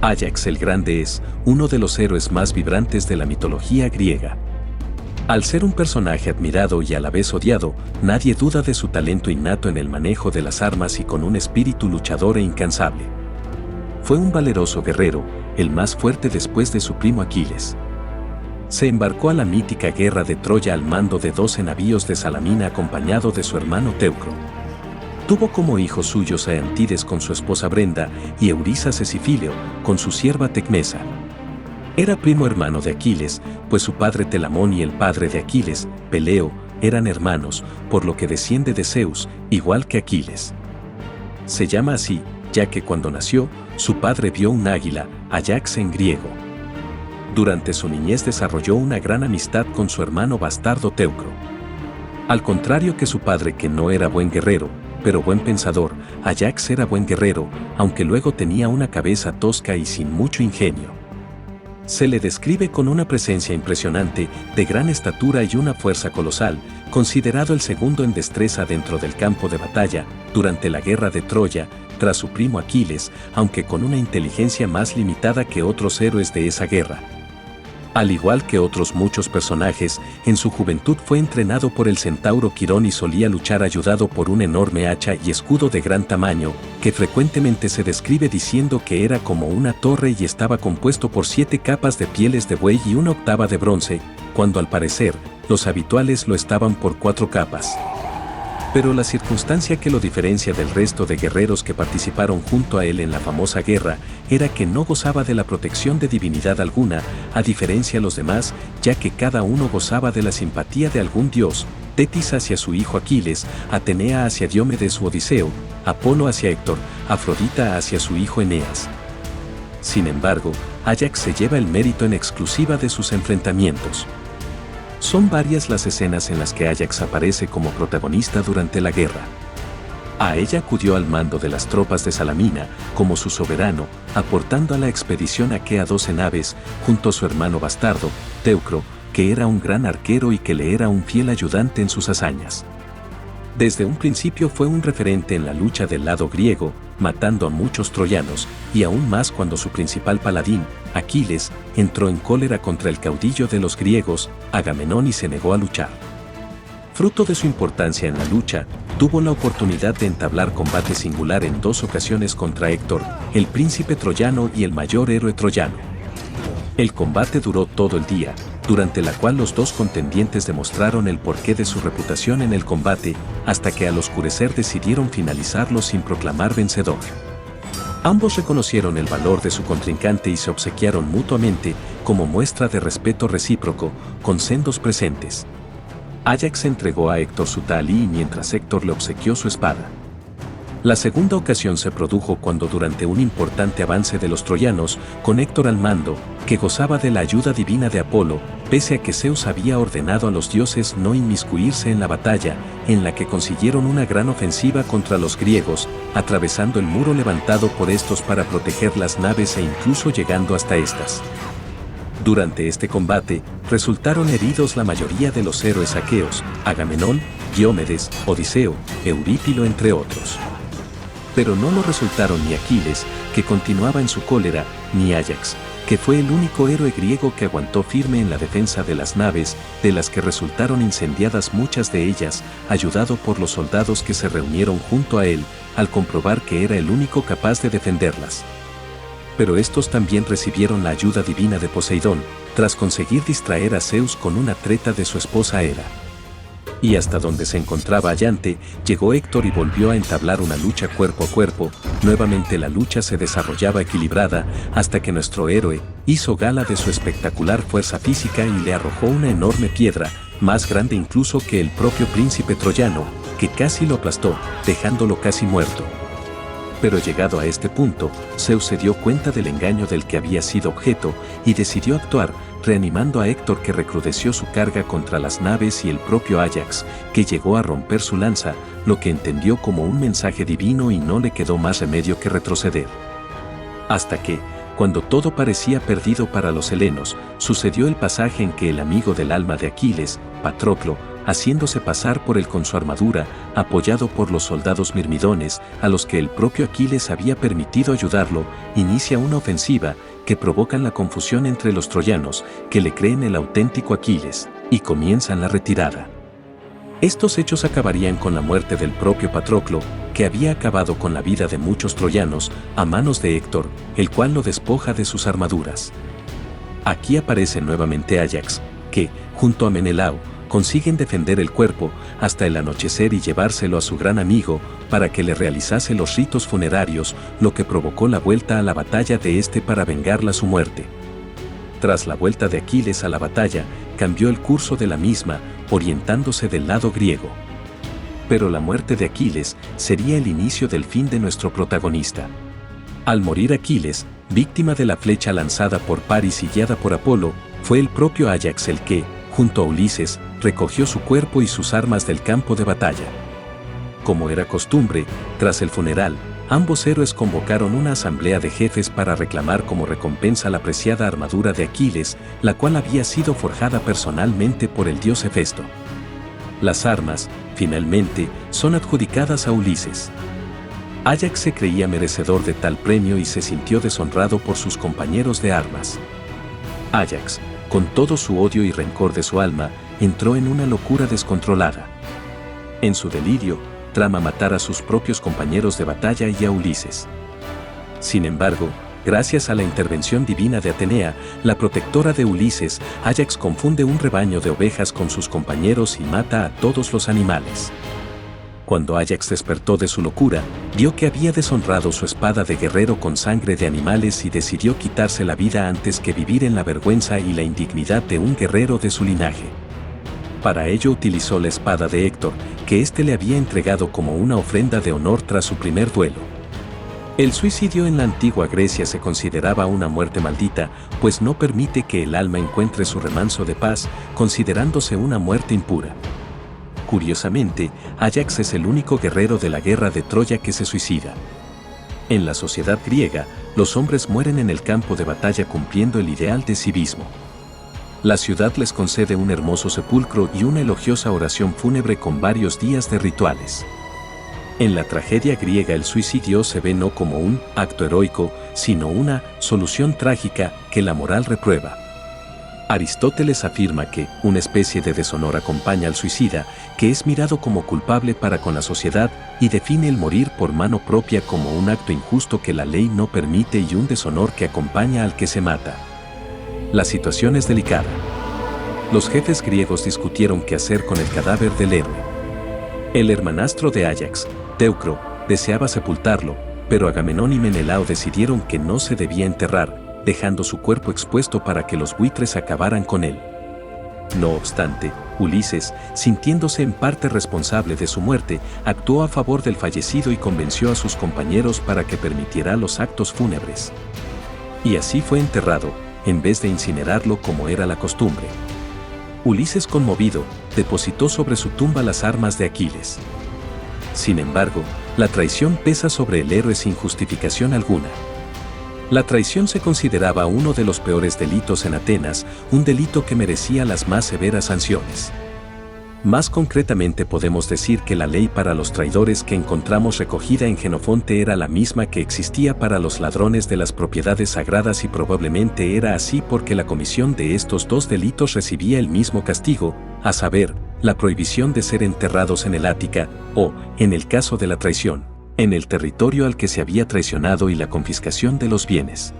Áyax el Grande es uno de los héroes más vibrantes de la mitología griega. Al ser un personaje admirado y a la vez odiado, nadie duda de su talento innato en el manejo de las armas y con un espíritu luchador e incansable. Fue un valeroso guerrero, el más fuerte después de su primo Aquiles. Se embarcó a la mítica guerra de Troya al mando de 12 navíos de Salamina acompañado de su hermano Teucro. Tuvo como hijos suyos a Antides con su esposa Brenda y Eurysas Esifileo con su sierva Tecmesa. Era primo hermano de Aquiles, pues su padre Telamón y el padre de Aquiles, Peleo, eran hermanos, por lo que desciende de Zeus, igual que Aquiles. Se llama así, ya que cuando nació, su padre vio un águila, Ajax en griego. Durante su niñez desarrolló una gran amistad con su hermano bastardo Teucro. Al contrario que su padre, que no era buen guerrero, pero buen pensador, Ajax era buen guerrero, aunque luego tenía una cabeza tosca y sin mucho ingenio. Se le describe con una presencia impresionante, de gran estatura y una fuerza colosal, considerado el segundo en destreza dentro del campo de batalla, durante la guerra de Troya, tras su primo Aquiles, aunque con una inteligencia más limitada que otros héroes de esa guerra. Al igual que otros muchos personajes, en su juventud fue entrenado por el centauro Quirón y solía luchar ayudado por un enorme hacha y escudo de gran tamaño, que frecuentemente se describe diciendo que era como una torre y estaba compuesto por 7 capas de pieles de buey y 1/8 de bronce, cuando al parecer, los habituales lo estaban por 4 capas. Pero la circunstancia que lo diferencia del resto de guerreros que participaron junto a él en la famosa guerra era que no gozaba de la protección de divinidad alguna, a diferencia de los demás, ya que cada uno gozaba de la simpatía de algún dios, Tetis hacia su hijo Aquiles, Atenea hacia Diomedes u Odiseo, Apolo hacia Héctor, Afrodita hacia su hijo Eneas. Sin embargo, Áyax se lleva el mérito en exclusiva de sus enfrentamientos. Son varias las escenas en las que Áyax aparece como protagonista durante la guerra. A ella acudió al mando de las tropas de Salamina, como su soberano, aportando a la expedición aquea 12 naves, junto a su hermano bastardo, Teucro, que era un gran arquero y que le era un fiel ayudante en sus hazañas. Desde un principio fue un referente en la lucha del lado griego, matando a muchos troyanos, y aún más cuando su principal paladín, Aquiles, entró en cólera contra el caudillo de los griegos, Agamenón, y se negó a luchar. Fruto de su importancia en la lucha, tuvo la oportunidad de entablar combate singular en 2 ocasiones contra Héctor, el príncipe troyano y el mayor héroe troyano. El combate duró todo el día, durante la cual los dos contendientes demostraron el porqué de su reputación en el combate, hasta que al oscurecer decidieron finalizarlo sin proclamar vencedor. Ambos reconocieron el valor de su contrincante y se obsequiaron mutuamente, como muestra de respeto recíproco, con sendos presentes. Áyax entregó a Héctor su talí mientras Héctor le obsequió su espada. La segunda ocasión se produjo cuando durante un importante avance de los troyanos, con Héctor al mando, que gozaba de la ayuda divina de Apolo, pese a que Zeus había ordenado a los dioses no inmiscuirse en la batalla, en la que consiguieron una gran ofensiva contra los griegos, atravesando el muro levantado por estos para proteger las naves e incluso llegando hasta estas. Durante este combate, resultaron heridos la mayoría de los héroes aqueos, Agamenón, Diomedes, Odiseo, Eurípilo entre otros. Pero no lo resultaron ni Aquiles, que continuaba en su cólera, ni Áyax, que fue el único héroe griego que aguantó firme en la defensa de las naves, de las que resultaron incendiadas muchas de ellas, ayudado por los soldados que se reunieron junto a él, al comprobar que era el único capaz de defenderlas. Pero estos también recibieron la ayuda divina de Poseidón, tras conseguir distraer a Zeus con una treta de su esposa Hera. Y hasta donde se encontraba Allante, llegó Héctor y volvió a entablar una lucha cuerpo a cuerpo. Nuevamente la lucha se desarrollaba equilibrada, hasta que nuestro héroe hizo gala de su espectacular fuerza física y le arrojó una enorme piedra, más grande incluso que el propio príncipe troyano, que casi lo aplastó, dejándolo casi muerto. Pero llegado a este punto, Zeus se dio cuenta del engaño del que había sido objeto y decidió actuar, reanimando a Héctor, que recrudeció su carga contra las naves, y el propio Áyax, que llegó a romper su lanza, lo que entendió como un mensaje divino y no le quedó más remedio que retroceder. Hasta que, cuando todo parecía perdido para los helenos, sucedió el pasaje en que el amigo del alma de Aquiles, Patroclo, haciéndose pasar por él con su armadura, apoyado por los soldados mirmidones, a los que el propio Aquiles había permitido ayudarlo, inicia una ofensiva que provocan la confusión entre los troyanos, que le creen el auténtico Aquiles, y comienzan la retirada. Estos hechos acabarían con la muerte del propio Patroclo, que había acabado con la vida de muchos troyanos, a manos de Héctor, el cual lo despoja de sus armaduras. Aquí aparece nuevamente Áyax, que, junto a Menelao, consiguen defender el cuerpo hasta el anochecer y llevárselo a su gran amigo para que le realizase los ritos funerarios, lo que provocó la vuelta a la batalla de este para vengarla su muerte. Tras la vuelta de Aquiles a la batalla, cambió el curso de la misma, orientándose del lado griego. Pero la muerte de Aquiles sería el inicio del fin de nuestro protagonista. Al morir Aquiles, víctima de la flecha lanzada por Paris y guiada por Apolo, fue el propio Áyax el que, junto a Ulises, recogió su cuerpo y sus armas del campo de batalla. Como era costumbre, tras el funeral, ambos héroes convocaron una asamblea de jefes para reclamar como recompensa la preciada armadura de Aquiles, la cual había sido forjada personalmente por el dios Hefesto. Las armas, finalmente, son adjudicadas a Ulises. Áyax se creía merecedor de tal premio y se sintió deshonrado por sus compañeros de armas. Áyax, con todo su odio y rencor de su alma, entró en una locura descontrolada. En su delirio, trama matar a sus propios compañeros de batalla y a Ulises. Sin embargo, gracias a la intervención divina de Atenea, la protectora de Ulises, Áyax confunde un rebaño de ovejas con sus compañeros y mata a todos los animales. Cuando Áyax despertó de su locura, vio que había deshonrado su espada de guerrero con sangre de animales y decidió quitarse la vida antes que vivir en la vergüenza y la indignidad de un guerrero de su linaje. Para ello utilizó la espada de Héctor, que éste le había entregado como una ofrenda de honor tras su primer duelo. El suicidio en la antigua Grecia se consideraba una muerte maldita, pues no permite que el alma encuentre su remanso de paz, considerándose una muerte impura. Curiosamente, Áyax es el único guerrero de la guerra de Troya que se suicida. En la sociedad griega, los hombres mueren en el campo de batalla cumpliendo el ideal de civismo. La ciudad les concede un hermoso sepulcro y una elogiosa oración fúnebre con varios días de rituales. En la tragedia griega el suicidio se ve no como un acto heroico, sino una solución trágica que la moral reprueba. Aristóteles afirma que una especie de deshonor acompaña al suicida, que es mirado como culpable para con la sociedad, y define el morir por mano propia como un acto injusto que la ley no permite y un deshonor que acompaña al que se mata. La situación es delicada. Los jefes griegos discutieron qué hacer con el cadáver del héroe. El hermanastro de Áyax, Teucro, deseaba sepultarlo, pero Agamenón y Menelao decidieron que no se debía enterrar, dejando su cuerpo expuesto para que los buitres acabaran con él. No obstante, Ulises, sintiéndose en parte responsable de su muerte, actuó a favor del fallecido y convenció a sus compañeros para que permitiera los actos fúnebres. Y así fue enterrado, en vez de incinerarlo como era la costumbre. Ulises, conmovido, depositó sobre su tumba las armas de Aquiles. Sin embargo, la traición pesa sobre el héroe sin justificación alguna. La traición se consideraba uno de los peores delitos en Atenas, un delito que merecía las más severas sanciones. Más concretamente podemos decir que la ley para los traidores que encontramos recogida en Jenofonte era la misma que existía para los ladrones de las propiedades sagradas y probablemente era así porque la comisión de estos dos delitos recibía el mismo castigo, a saber, la prohibición de ser enterrados en el Ática, o, en el caso de la traición, en el territorio al que se había traicionado y la confiscación de los bienes.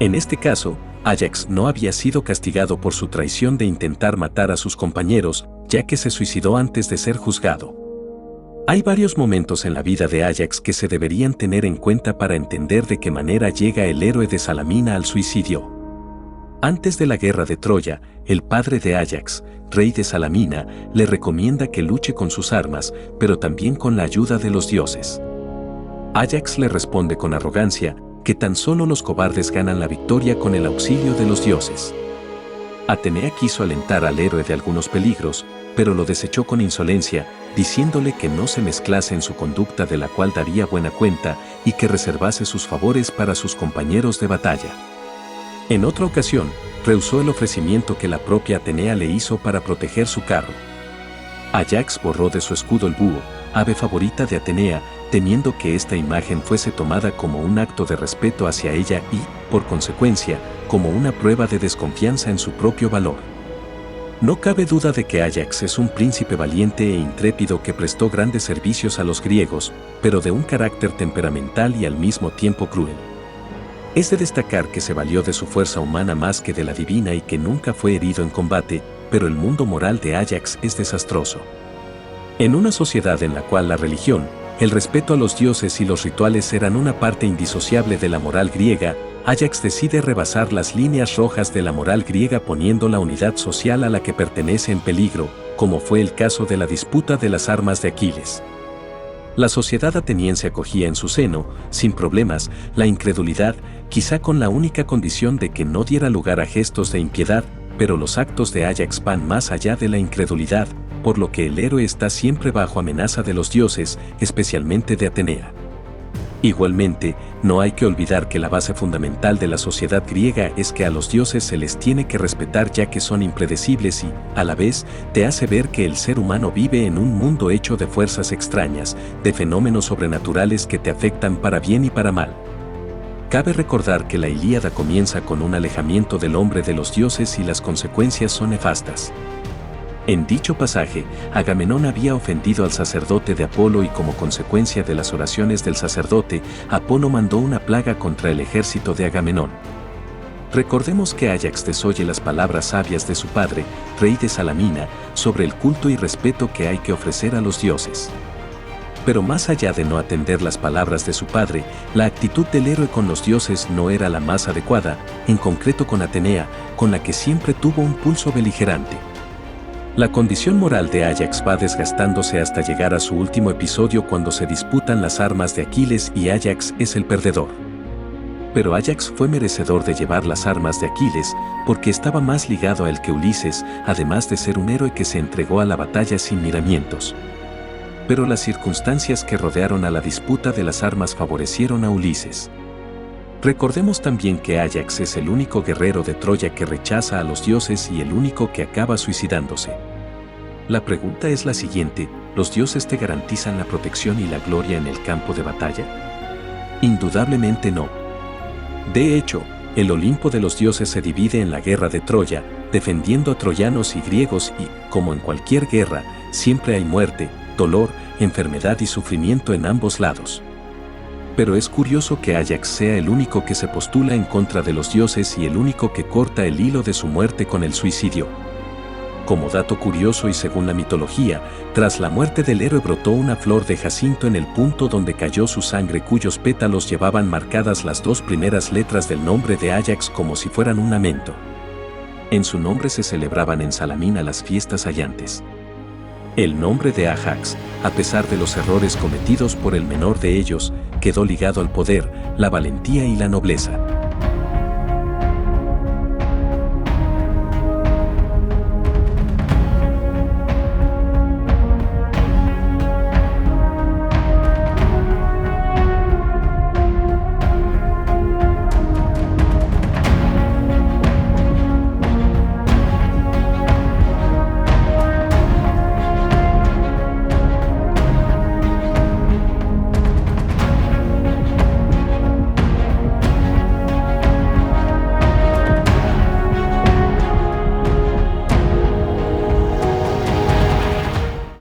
En este caso, Áyax no había sido castigado por su traición de intentar matar a sus compañeros, ya que se suicidó antes de ser juzgado. Hay varios momentos en la vida de Áyax que se deberían tener en cuenta para entender de qué manera llega el héroe de Salamina al suicidio. Antes de la guerra de Troya, el padre de Áyax, rey de Salamina, le recomienda que luche con sus armas, pero también con la ayuda de los dioses. Áyax le responde con arrogancia, que tan solo los cobardes ganan la victoria con el auxilio de los dioses. Atenea quiso alentar al héroe de algunos peligros, pero lo desechó con insolencia, diciéndole que no se mezclase en su conducta de la cual daría buena cuenta y que reservase sus favores para sus compañeros de batalla. En otra ocasión, rehusó el ofrecimiento que la propia Atenea le hizo para proteger su carro. Áyax borró de su escudo el búho, ave favorita de Atenea, temiendo que esta imagen fuese tomada como un acto de respeto hacia ella y, por consecuencia, como una prueba de desconfianza en su propio valor. No cabe duda de que Áyax es un príncipe valiente e intrépido que prestó grandes servicios a los griegos, pero de un carácter temperamental y al mismo tiempo cruel. Es de destacar que se valió de su fuerza humana más que de la divina y que nunca fue herido en combate, pero el mundo moral de Áyax es desastroso. En una sociedad en la cual la religión, el respeto a los dioses y los rituales eran una parte indisociable de la moral griega, Áyax decide rebasar las líneas rojas de la moral griega poniendo la unidad social a la que pertenece en peligro, como fue el caso de la disputa de las armas de Aquiles. La sociedad ateniense acogía en su seno, sin problemas, la incredulidad, quizá con la única condición de que no diera lugar a gestos de impiedad, pero los actos de Áyax van más allá de la incredulidad, por lo que el héroe está siempre bajo amenaza de los dioses, especialmente de Atenea. Igualmente, no hay que olvidar que la base fundamental de la sociedad griega es que a los dioses se les tiene que respetar ya que son impredecibles y, a la vez, te hace ver que el ser humano vive en un mundo hecho de fuerzas extrañas, de fenómenos sobrenaturales que te afectan para bien y para mal. Cabe recordar que la Ilíada comienza con un alejamiento del hombre de los dioses y las consecuencias son nefastas. En dicho pasaje, Agamenón había ofendido al sacerdote de Apolo y como consecuencia de las oraciones del sacerdote, Apolo mandó una plaga contra el ejército de Agamenón. Recordemos que Áyax desoye las palabras sabias de su padre, rey de Salamina, sobre el culto y respeto que hay que ofrecer a los dioses. Pero más allá de no atender las palabras de su padre, la actitud del héroe con los dioses no era la más adecuada, en concreto con Atenea, con la que siempre tuvo un pulso beligerante. La condición moral de Áyax va desgastándose hasta llegar a su último episodio cuando se disputan las armas de Aquiles y Áyax es el perdedor. Pero Áyax fue merecedor de llevar las armas de Aquiles porque estaba más ligado a él que Ulises, además de ser un héroe que se entregó a la batalla sin miramientos. Pero las circunstancias que rodearon a la disputa de las armas favorecieron a Ulises. Recordemos también que Áyax es el único guerrero de Troya que rechaza a los dioses y el único que acaba suicidándose. La pregunta es la siguiente: ¿los dioses te garantizan la protección y la gloria en el campo de batalla? Indudablemente no. De hecho, el Olimpo de los dioses se divide en la guerra de Troya, defendiendo a troyanos y griegos y, como en cualquier guerra, siempre hay muerte, dolor, enfermedad y sufrimiento en ambos lados. Pero es curioso que Áyax sea el único que se postula en contra de los dioses y el único que corta el hilo de su muerte con el suicidio. Como dato curioso y según la mitología, tras la muerte del héroe brotó una flor de jacinto en el punto donde cayó su sangre cuyos pétalos llevaban marcadas las dos primeras letras del nombre de Áyax como si fueran un lamento. En su nombre se celebraban en Salamina las fiestas ayantes. El nombre de Áyax, a pesar de los errores cometidos por el menor de ellos, quedó ligado al poder, la valentía y la nobleza.